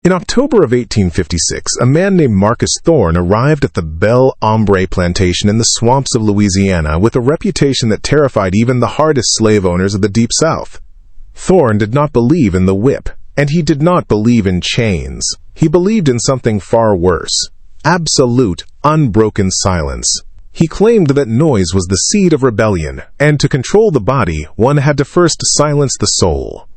In October of 1856, a man named Marcus Thorne arrived at the Belle Ombre plantation in the swamps of Louisiana with a reputation that terrified even the hardest slave owners of the Deep South. Thorne did not believe in the whip, and he did not believe in chains. He believed in something far worse: absolute, unbroken silence. He claimed that noise was the seed of rebellion, and to control the body, one had to first silence the soul.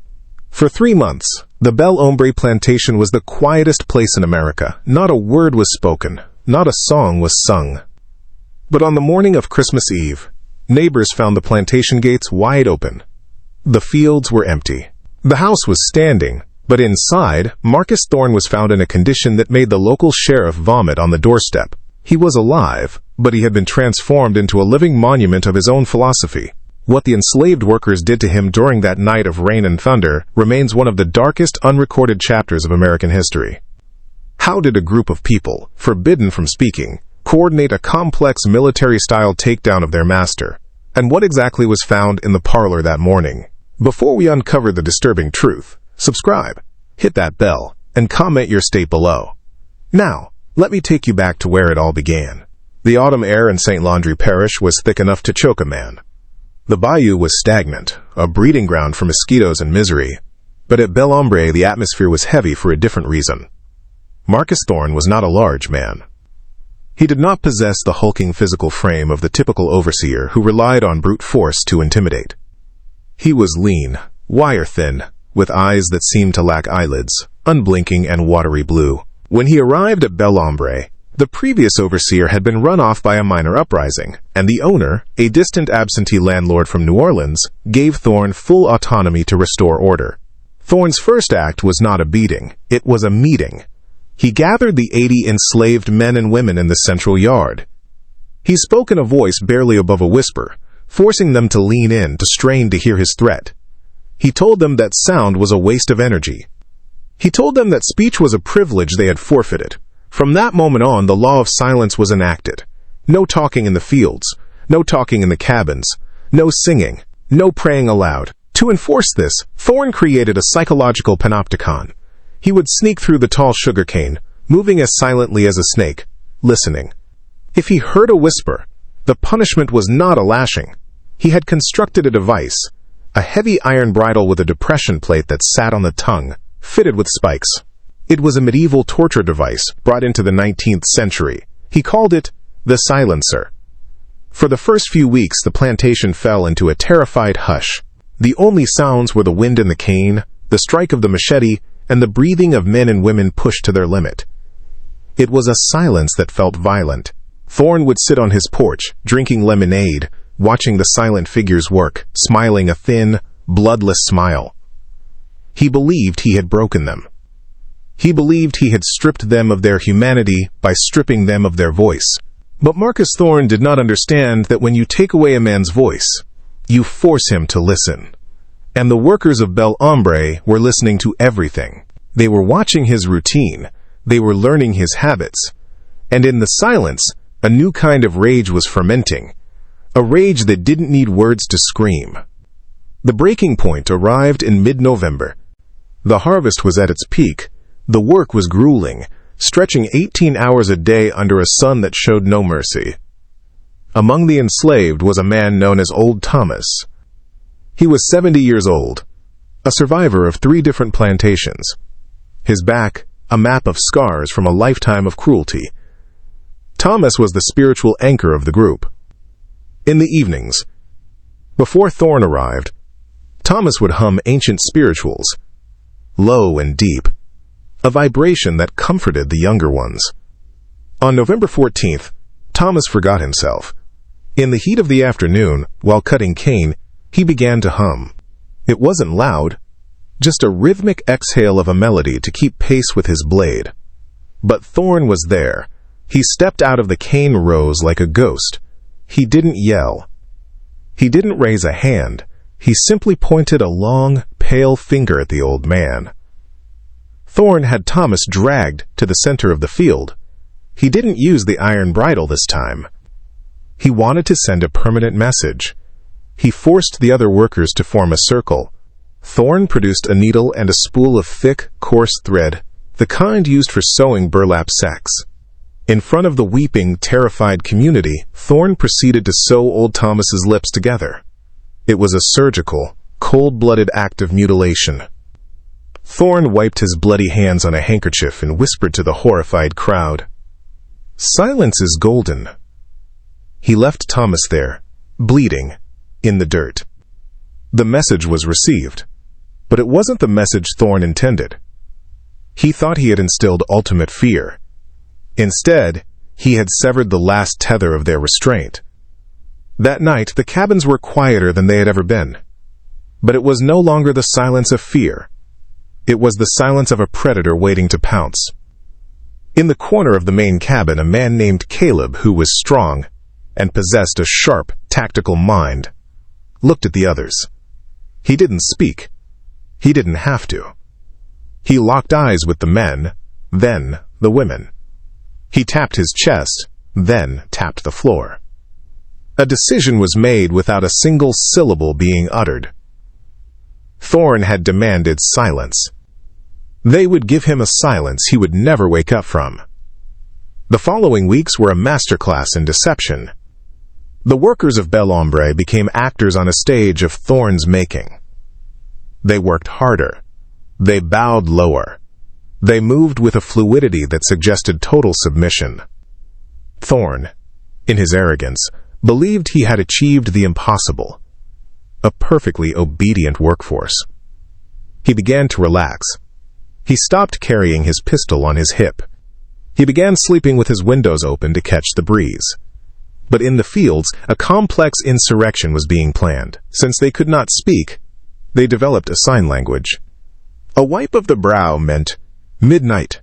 For 3 months, the Belle Ombre plantation was the quietest place in America. Not a word was spoken, not a song was sung. But on the morning of Christmas Eve, neighbors found the plantation gates wide open. The fields were empty. The house was standing, but inside, Marcus Thorne was found in a condition that made the local sheriff vomit on the doorstep. He was alive, but he had been transformed into a living monument of his own philosophy. What the enslaved workers did to him during that night of rain and thunder remains one of the darkest unrecorded chapters of American history. How did a group of people, forbidden from speaking, coordinate a complex military-style takedown of their master? And what exactly was found in the parlor that morning? Before we uncover the disturbing truth, subscribe, hit that bell, and comment your state below. Now, let me take you back to where it all began. The autumn air in St. Landry Parish was thick enough to choke a man. The bayou was stagnant, a breeding ground for mosquitoes and misery. But at Belle Ombre, the atmosphere was heavy for a different reason. Marcus Thorne was not a large man. He did not possess the hulking physical frame of the typical overseer who relied on brute force to intimidate. He was lean, wire-thin, with eyes that seemed to lack eyelids, unblinking and watery blue. When he arrived at Belle Ombre, the previous overseer had been run off by a minor uprising, and the owner, a distant absentee landlord from New Orleans, gave Thorne full autonomy to restore order. Thorne's first act was not a beating, it was a meeting. He gathered the 80 enslaved men and women in the central yard. He spoke in a voice barely above a whisper, forcing them to lean in, to strain to hear his threat. He told them that sound was a waste of energy. He told them that speech was a privilege they had forfeited. From that moment on, the law of silence was enacted. No talking in the fields, no talking in the cabins, no singing, no praying aloud. To enforce this, Thorne created a psychological panopticon. He would sneak through the tall sugarcane, moving as silently as a snake, listening. If he heard a whisper, the punishment was not a lashing. He had constructed a device, a heavy iron bridle with a depression plate that sat on the tongue, fitted with spikes. It was a medieval torture device brought into the 19th century. He called it the silencer. For the first few weeks, the plantation fell into a terrified hush. The only sounds were the wind in the cane, the strike of the machete, and the breathing of men and women pushed to their limit. It was a silence that felt violent. Thorne would sit on his porch, drinking lemonade, watching the silent figures work, smiling a thin, bloodless smile. He believed he had broken them. He believed he had stripped them of their humanity by stripping them of their voice. But Marcus Thorne did not understand that when you take away a man's voice, you force him to listen. And the workers of Belle Ombre were listening to everything. They were watching his routine. They were learning his habits. And in the silence, a new kind of rage was fermenting. A rage that didn't need words to scream. The breaking point arrived in mid-November. The harvest was at its peak. The work was grueling, stretching 18 hours a day under a sun that showed no mercy. Among the enslaved was a man known as Old Thomas. He was 70 years old, a survivor of 3 different plantations. His back, a map of scars from a lifetime of cruelty. Thomas was the spiritual anchor of the group. In the evenings, before Thorne arrived, Thomas would hum ancient spirituals, low and deep, a vibration that comforted the younger ones. On November 14th, Thomas forgot himself. In the heat of the afternoon, while cutting cane, he began to hum. It wasn't loud, just a rhythmic exhale of a melody to keep pace with his blade. But Thorne was there. He stepped out of the cane rows like a ghost. He didn't yell. He didn't raise a hand. He simply pointed a long, pale finger at the old man. Thorne had Thomas dragged to the center of the field. He didn't use the iron bridle this time. He wanted to send a permanent message. He forced the other workers to form a circle. Thorne produced a needle and a spool of thick, coarse thread. the kind used for sewing burlap sacks. In front of the weeping, terrified community, Thorne proceeded to sew old Thomas's lips together. It was a surgical, cold-blooded act of mutilation. Thorne wiped his bloody hands on a handkerchief and whispered to the horrified crowd, "Silence is golden." He left Thomas there, bleeding, in the dirt. The message was received, but it wasn't the message Thorne intended. He thought he had instilled ultimate fear. Instead, he had severed the last tether of their restraint. That night, the cabins were quieter than they had ever been. But it was no longer the silence of fear. It was the silence of a predator waiting to pounce. In the corner of the main cabin, a man named Caleb, who was strong and possessed a sharp, tactical mind, looked at the others. He didn't speak. He didn't have to. He locked eyes with the men, then the women. He tapped his chest, then tapped the floor. A decision was made without a single syllable being uttered. Thorne had demanded silence. They would give him a silence he would never wake up from. The following weeks were a masterclass in deception. The workers of Belle Ombre became actors on a stage of Thorne's making. They worked harder. They bowed lower. They moved with a fluidity that suggested total submission. Thorne, in his arrogance, believed he had achieved the impossible, a perfectly obedient workforce. He began to relax. He stopped carrying his pistol on his hip. He began sleeping with his windows open to catch the breeze. But in the fields, a complex insurrection was being planned. Since they could not speak, they developed a sign language. A wipe of the brow meant midnight.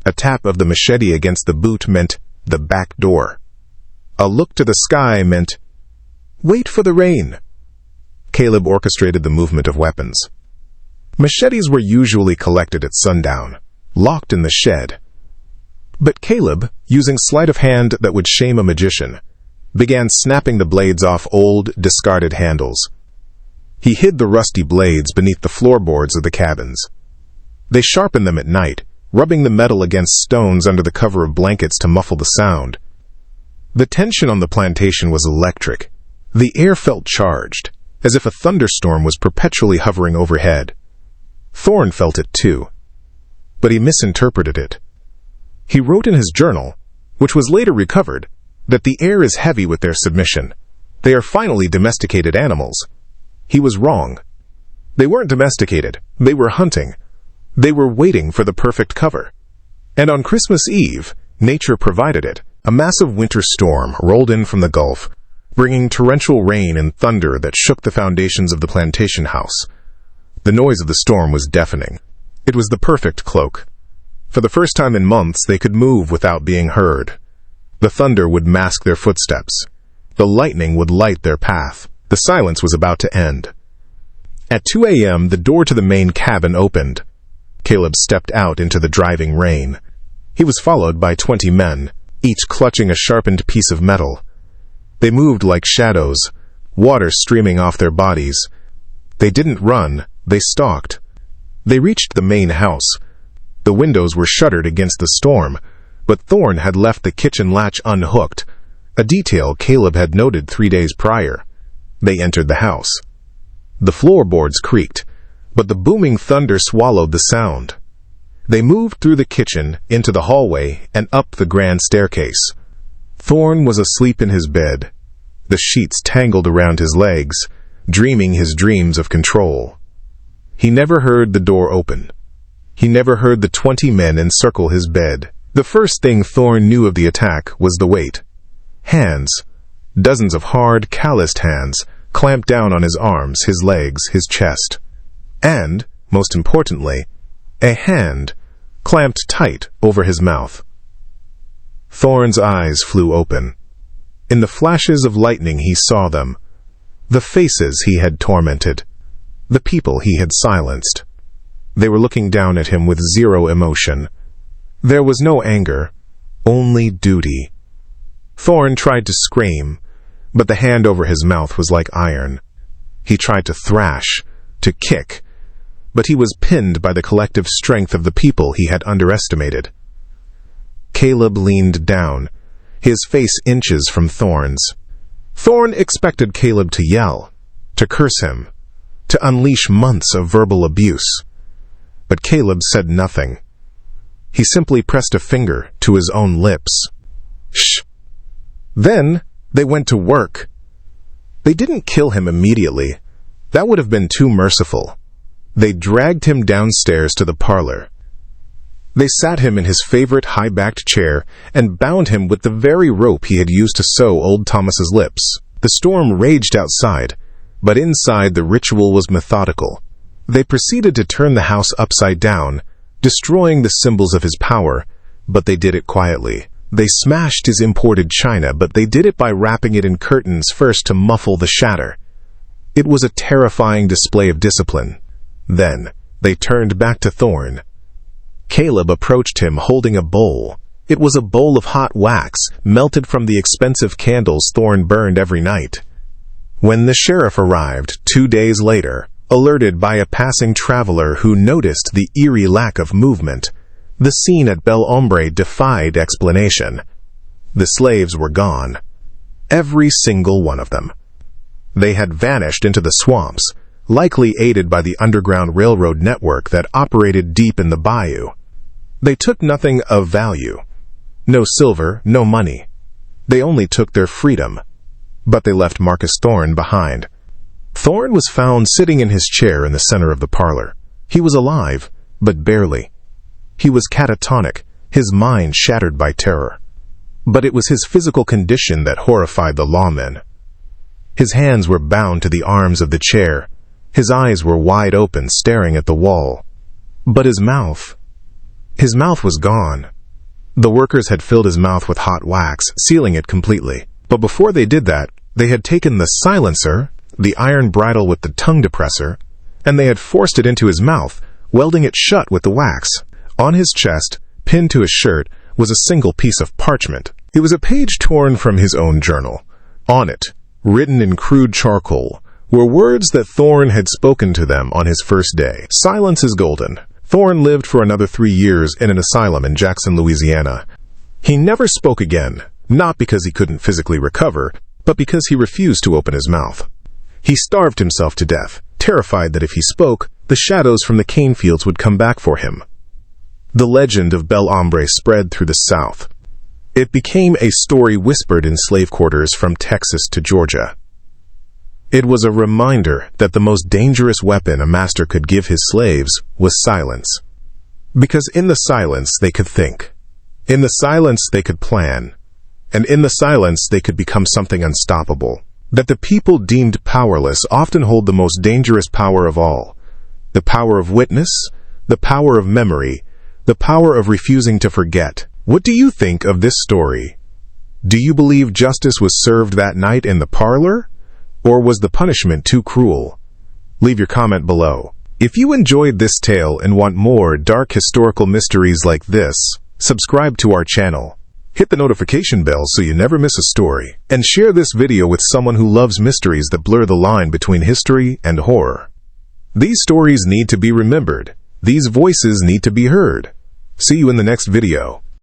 A tap of the machete against the boot meant the back door. A look to the sky meant, wait for the rain. Caleb orchestrated the movement of weapons. Machetes were usually collected at sundown, locked in the shed. But Caleb, using sleight of hand that would shame a magician, began snapping the blades off old, discarded handles. He hid the rusty blades beneath the floorboards of the cabins. They sharpened them at night, rubbing the metal against stones under the cover of blankets to muffle the sound. The tension on the plantation was electric. The air felt charged, as if a thunderstorm was perpetually hovering overhead. Thorne felt it too, but he misinterpreted it. He wrote in his journal, which was later recovered, that the air is heavy with their submission. They are finally domesticated animals. He was wrong. They weren't domesticated. They were hunting. They were waiting for the perfect cover. And on Christmas Eve, nature provided it. A massive winter storm rolled in from the Gulf, bringing torrential rain and thunder that shook the foundations of the plantation house. The noise of the storm was deafening. It was the perfect cloak. For the first time in months, they could move without being heard. The thunder would mask their footsteps. The lightning would light their path. The silence was about to end. At 2 a.m., the door to the main cabin opened. Caleb stepped out into the driving rain. He was followed by 20 men, each clutching a sharpened piece of metal. They moved like shadows, water streaming off their bodies. They didn't run, they stalked. They reached the main house. The windows were shuttered against the storm, but Thorne had left the kitchen latch unhooked, a detail Caleb had noted 3 days prior. They entered the house. The floorboards creaked, but the booming thunder swallowed the sound. They moved through the kitchen, into the hallway, and up the grand staircase. Thorne was asleep in his bed, the sheets tangled around his legs, dreaming his dreams of control. He never heard the door open. He never heard the 20 men encircle his bed. The first thing Thorne knew of the attack was the weight. Hands, dozens of hard, calloused hands, clamped down on his arms, his legs, his chest. And, most importantly, a hand clamped tight over his mouth. Thorne's eyes flew open. In the flashes of lightning he saw them, the faces he had tormented, the people he had silenced. They were looking down at him with zero emotion. There was no anger, only duty. Thorne tried to scream, but the hand over his mouth was like iron. He tried to thrash, to kick, but he was pinned by the collective strength of the people he had underestimated. Caleb leaned down, his face inches from Thorne's. Thorne expected Caleb to yell, to curse him, to unleash months of verbal abuse. But Caleb said nothing. He simply pressed a finger to his own lips. Shh. Then they went to work. They didn't kill him immediately. That would have been too merciful. They dragged him downstairs to the parlor. They sat him in his favorite high-backed chair and bound him with the very rope he had used to sew old Thomas's lips. The storm raged outside, but inside the ritual was methodical. They proceeded to turn the house upside down, destroying the symbols of his power, but they did it quietly. They smashed his imported china, but they did it by wrapping it in curtains first to muffle the shatter. It was a terrifying display of discipline. Then they turned back to Thorne. Caleb approached him holding a bowl. It was a bowl of hot wax, melted from the expensive candles Thorne burned every night. When the sheriff arrived 2 days later, alerted by a passing traveler who noticed the eerie lack of movement, the scene at Belle Ombre defied explanation. The slaves were gone. Every single one of them. They had vanished into the swamps, likely aided by the Underground Railroad network that operated deep in the bayou. They took nothing of value. No silver, no money. They only took their freedom. But they left Marcus Thorne behind. Thorne was found sitting in his chair in the center of the parlor. He was alive, but barely. He was catatonic, his mind shattered by terror. But it was his physical condition that horrified the lawmen. His hands were bound to the arms of the chair. His eyes were wide open, staring at the wall. But his mouth was gone. The workers had filled his mouth with hot wax, sealing it completely. But before they did that, they had taken the silencer, the iron bridle with the tongue depressor, and they had forced it into his mouth, welding it shut with the wax. On his chest, pinned to his shirt, was a single piece of parchment. It was a page torn from his own journal. On it, written in crude charcoal, were words that Thorne had spoken to them on his first day. Silence is golden. Thorne lived for another 3 years in an asylum in Jackson, Louisiana. He never spoke again, not because he couldn't physically recover, but because he refused to open his mouth. He starved himself to death, terrified that if he spoke, the shadows from the cane fields would come back for him. The legend of Belle Ombre spread through the South. It became a story whispered in slave quarters from Texas to Georgia. It was a reminder that the most dangerous weapon a master could give his slaves was silence. Because in the silence they could think. In the silence they could plan. And in the silence they could become something unstoppable. That the people deemed powerless often hold the most dangerous power of all. The power of witness, the power of memory, the power of refusing to forget. What do you think of this story? Do you believe justice was served that night in the parlor? Or was the punishment too cruel? Leave your comment below. If you enjoyed this tale and want more dark historical mysteries like this, subscribe to our channel. Hit the notification bell so you never miss a story. And share this video with someone who loves mysteries that blur the line between history and horror. These stories need to be remembered. These voices need to be heard. See you in the next video.